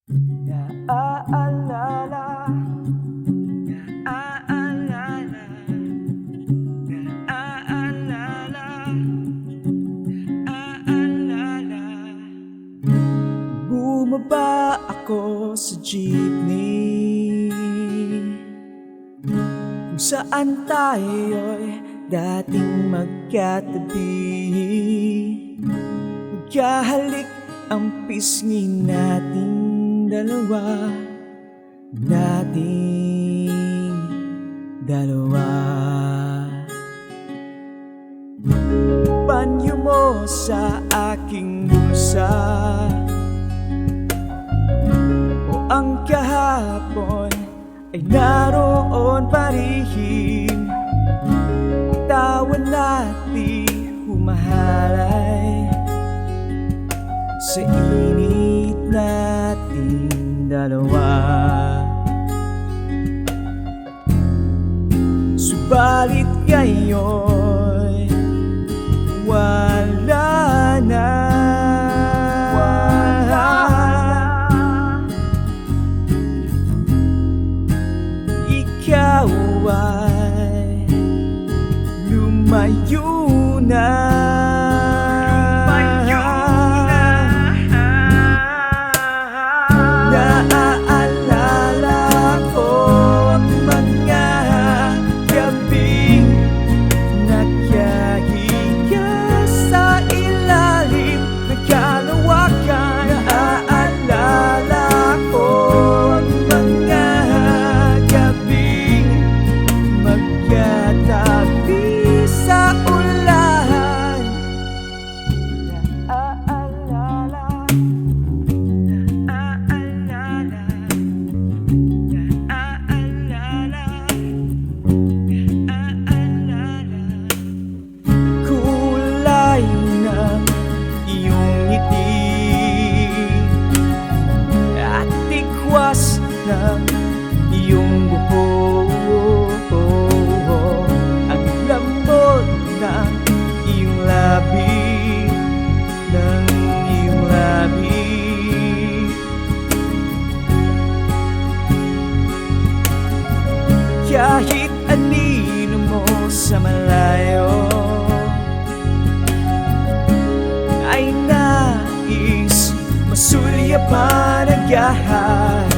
Naaalala, naaalala, naaalala, naaalala. Bumaba ako sa jeepney kung saan tayo'y dating magkatabi. Magkahalik ang pisngi nating dalawa, Panyo mo sa aking bulsa, o ang kahapon ay naroon pa rin. Tawa natin humahalay sa init nating dalawa. Subalit ngayon wala na, ikaw ay lumayo na. Ng iyong buhok, ang lambot ng iyong labi, ng iyong labi. Kahit anino mo sa malayo ay nais masulyapan ang gahay.